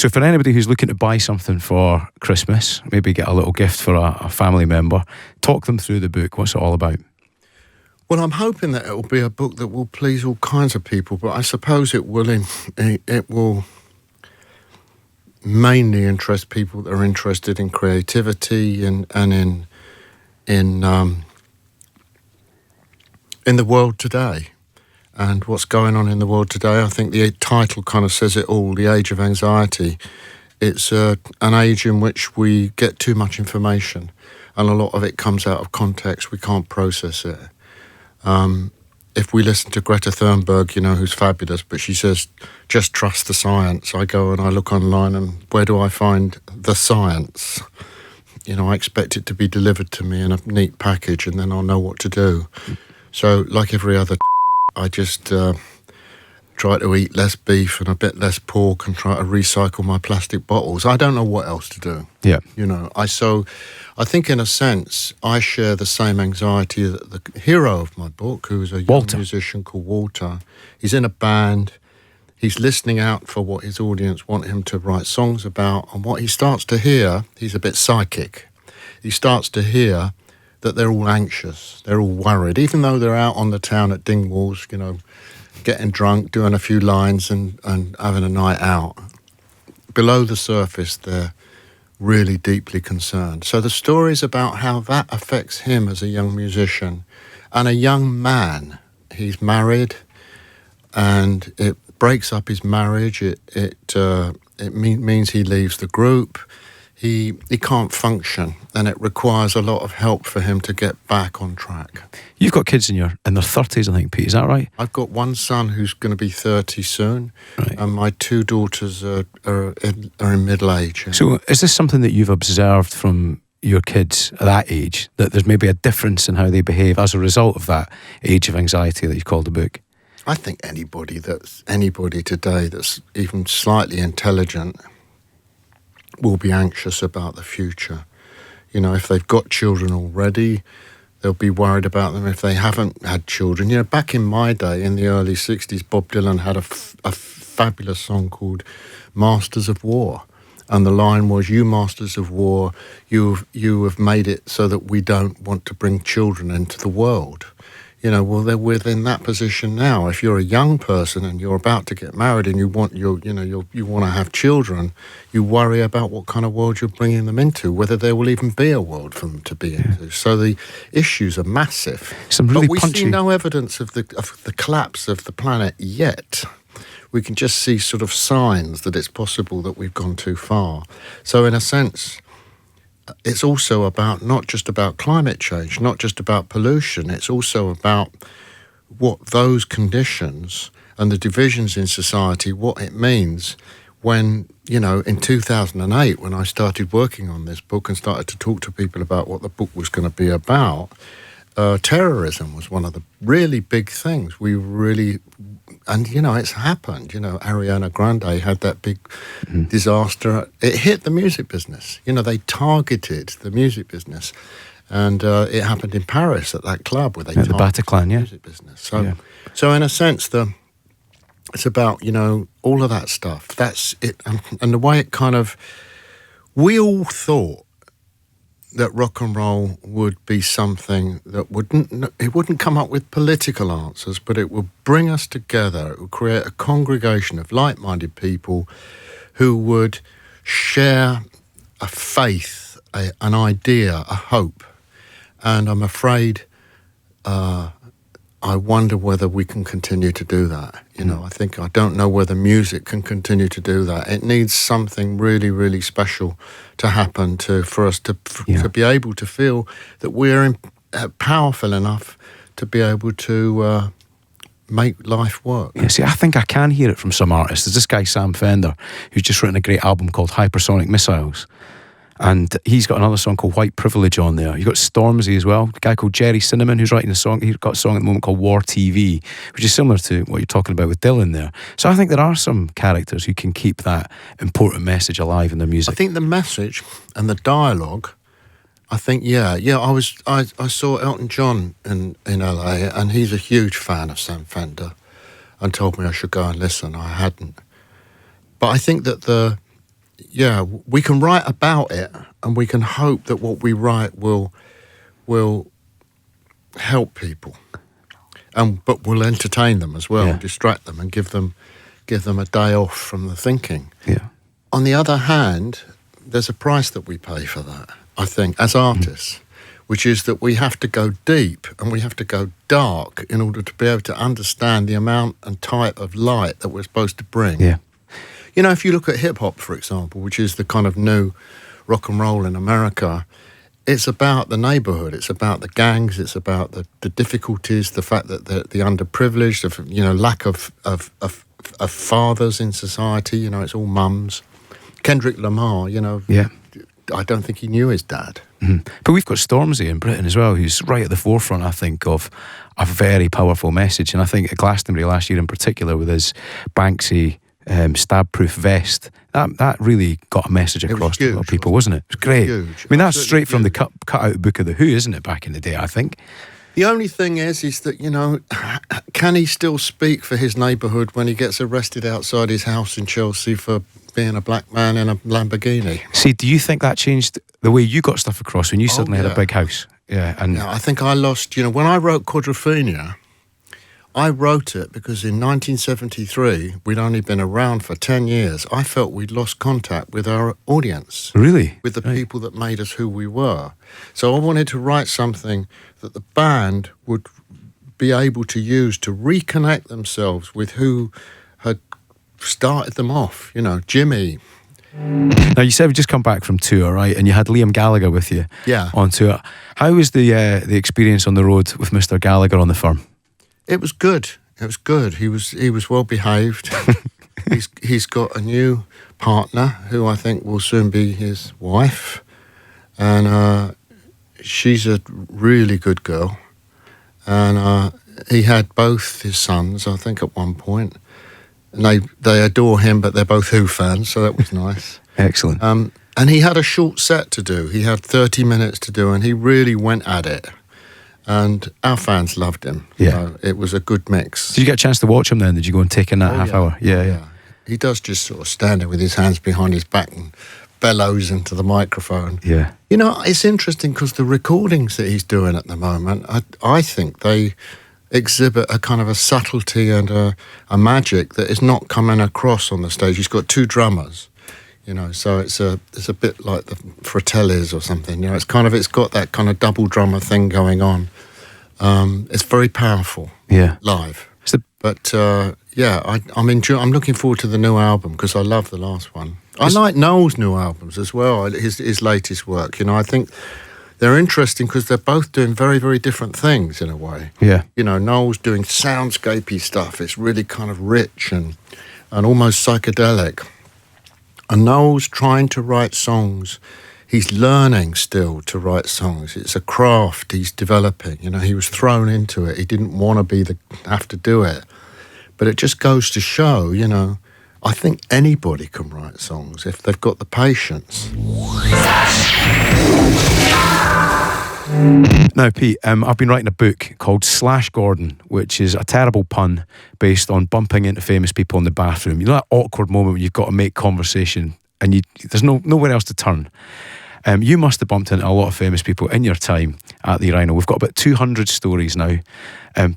So for anybody who's looking to buy something for Christmas, maybe get a little gift for a family member, talk them through the book. What's it all about? Well, I'm hoping that it will be a book that will please all kinds of people, but I suppose it will mainly interest people that are interested in creativity and in the world today and what's going on in the world today. I think the title kind of says it all, The Age of Anxiety. It's an age in which we get too much information and a lot of it comes out of context. We can't process it. If we listen to Greta Thunberg, who's fabulous, but she says, just trust the science. I go and I look online and where do I find the science? I expect it to be delivered to me in a neat package and then I'll know what to do. So like every other I just try to eat less beef and a bit less pork and try to recycle my plastic bottles. I don't know what else to do. Yeah. I think in a sense, I share the same anxiety that the hero of my book, who is a young musician called Walter, he's in a band, he's listening out for what his audience want him to write songs about, and what he starts to hear, he's a bit psychic, he starts to hear that they're all anxious, they're all worried, even though they're out on the town at Dingwalls, getting drunk, doing a few lines and having a night out. Below the surface, they're really deeply concerned. So the story is about how that affects him as a young musician and a young man. He's married and it breaks up his marriage. It means he leaves the group. He can't function and it requires a lot of help for him to get back on track. You've got kids in their 30s, I think, Pete, is that right? I've got one son who's going to be 30 soon, right. And my two daughters are in middle age. So is this something that you've observed from your kids at that age, that there's maybe a difference in how they behave as a result of that age of anxiety that you've called the book? I think anybody today that's even slightly intelligent will be anxious about the future. If they've got children already, they'll be worried about them. If they haven't had children, back in my day, in the early 60s, Bob Dylan had a fabulous song called Masters of War. And the line was, you masters of war, you have made it so that we don't want to bring children into the world. They're within that position now. If you're a young person and you're about to get married and you want you want to have children, you worry about what kind of world you're bringing them into, whether there will even be a world for them to be into. So the issues are massive. Really but we see no evidence of the collapse of the planet yet. We can just see sort of signs that it's possible that we've gone too far. So in a sense, it's also about not just about climate change, not just about pollution. It's also about what those conditions and the divisions in society, what it means when, in 2008, when I started working on this book and started to talk to people about what the book was going to be about, terrorism was one of the really big things. It's happened. Ariana Grande had that big disaster. It hit the music business. They targeted the music business. And it happened in Paris at that club where they targeted the Bataclan, the music business. So in a sense, it's about, all of that stuff. That's it. And the way it kind of... We all thought that rock and roll would be something that wouldn't come up with political answers, but it would bring us together. It would create a congregation of like-minded people who would share a faith, an idea, a hope. And I'm afraid, I wonder whether we can continue to do that. I don't know whether music can continue to do that. It needs something really, really special to happen for us to be able to feel that we're powerful enough to be able to make life work. Yeah, see, I think I can hear it from some artists. There's this guy, Sam Fender, who's just written a great album called Hypersonic Missiles. And he's got another song called White Privilege on there. You've got Stormzy as well, a guy called Jerry Cinnamon who's writing a song. He's got a song at the moment called War TV, which is similar to what you're talking about with Dylan there. So I think there are some characters who can keep that important message alive in their music. I think the message and the dialogue, I saw Elton John in LA, and he's a huge fan of Sam Fender and told me I should go and listen. I hadn't. But I think that we can write about it, and we can hope that what we write will help people, but will entertain them as well, distract them, and give them a day off from the thinking. Yeah. On the other hand, there's a price that we pay for that, I think, as artists, which is that we have to go deep and we have to go dark in order to be able to understand the amount and type of light that we're supposed to bring. Yeah. You know, if you look at hip-hop, for example, which is the kind of new rock and roll in America, it's about the neighborhood, it's about the gangs, it's about the difficulties, the fact that the underprivileged, lack of fathers in society, it's all mums. Kendrick Lamar, I don't think he knew his dad. Mm-hmm. But we've got Stormzy in Britain as well, who's right at the forefront, I think, of a very powerful message. And I think at Glastonbury last year in particular, with his Banksy stab-proof vest, that really got a message across to a lot of people, wasn't it? It was great. Huge. I mean, that's straight from the cut-out book of The Who, isn't it, back in the day, I think? The only thing is that, can he still speak for his neighbourhood when he gets arrested outside his house in Chelsea for being a black man in a Lamborghini? See, do you think that changed the way you got stuff across when you suddenly had a big house? Yeah, I think I lost, when I wrote Quadrophenia, I wrote it because in 1973, we'd only been around for 10 years. I felt we'd lost contact with our audience. Really? With the people that made us who we were. So I wanted to write something that the band would be able to use to reconnect themselves with who had started them off, Jimmy. Now, you said we'd just come back from tour, right? And you had Liam Gallagher with you on tour. How was the experience on the road with Mr. Gallagher on the Firm? It was good. It was good. He was well behaved. he's got a new partner who I think will soon be his wife, and she's a really good girl. And he had both his sons, I think, at one point, and they adore him, but they're both Who fans, so that was nice. Excellent. And he had a short set to do. He had 30 minutes to do, and he really went at it. And our fans loved him. Yeah. It was a good mix. Did you get a chance to watch him then? Did you go and take in that half hour? Yeah. He does just sort of stand there with his hands behind his back and bellows into the microphone. Yeah. It's interesting because the recordings that he's doing at the moment, I think they exhibit a kind of a subtlety and a magic that is not coming across on the stage. He's got two drummers. So it's a bit like the Fratellis or something. It's got that kind of double drummer thing going on. It's very powerful. Yeah, live. I'm looking forward to the new album because I love the last one. I like Noel's new albums as well. His latest work. I think they're interesting because they're both doing very, very different things in a way. Yeah. Noel's doing soundscapey stuff. It's really kind of rich and almost psychedelic. And Noel's trying to write songs. He's learning still to write songs. It's a craft he's developing. He was thrown into it. He didn't want to have to do it. But it just goes to show, I think anybody can write songs if they've got the patience. Now, Pete, I've been writing a book called Slash Gordon, which is a terrible pun based on bumping into famous people in the bathroom. You know that awkward moment when you've got to make conversation and there's nowhere else to turn. You must have bumped into a lot of famous people in your time at the Rhino. We've got about 200 stories now.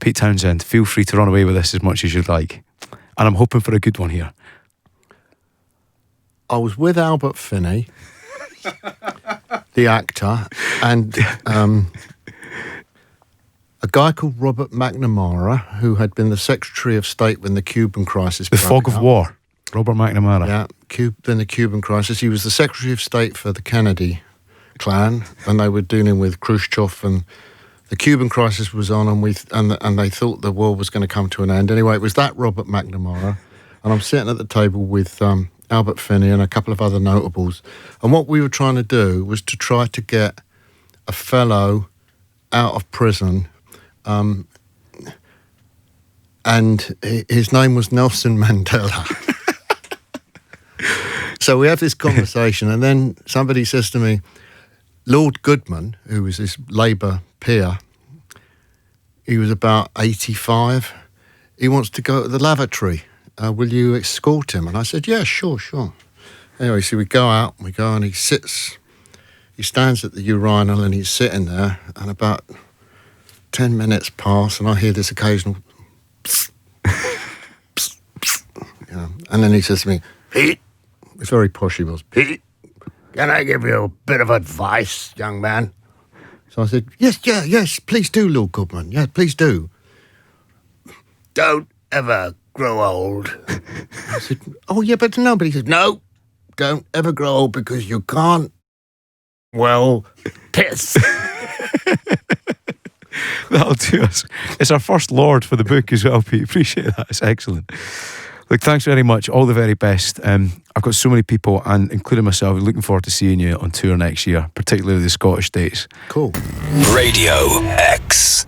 Pete Townshend, feel free to run away with this as much as you'd like. And I'm hoping for a good one here. I was with Albert Finney, the actor, and a guy called Robert McNamara, who had been the Secretary of State when the Cuban crisis broke The fog of out. war. Robert McNamara. Yeah, then the Cuban crisis. He was the Secretary of State for the Kennedy clan, and they were dealing with Khrushchev, and the Cuban crisis was on, and they thought the war was going to come to an end. Anyway, it was that Robert McNamara, and I'm sitting at the table with Albert Finney and a couple of other notables, and what we were trying to do was to try to get a fellow out of prison, and his name was Nelson Mandela. So we have this conversation, and then somebody says to me, Lord Goodman, who was his Labour peer, he was about 85, he wants to go to the lavatory. Will you escort him? And I said, yeah, sure. Anyway, so we go out, and he stands at the urinal and he's sitting there, and about 10 minutes pass, and I hear this occasional psst, psst, psst, you know, and then he says to me, Pete, it's very posh he was, Pete, can I give you a bit of advice, young man? So I said, yes, please do, Lord Goodman, yeah, please do. Don't ever grow old. I said, oh yeah, but no, but he said, no, don't ever grow old because you can't, well, piss. That'll do us. It's our first Lord for the book as well, Pete. Appreciate that. It's excellent. Look, thanks very much. All the very best. I've got so many people, and including myself, looking forward to seeing you on tour next year, particularly the Scottish dates. Cool. Radio X.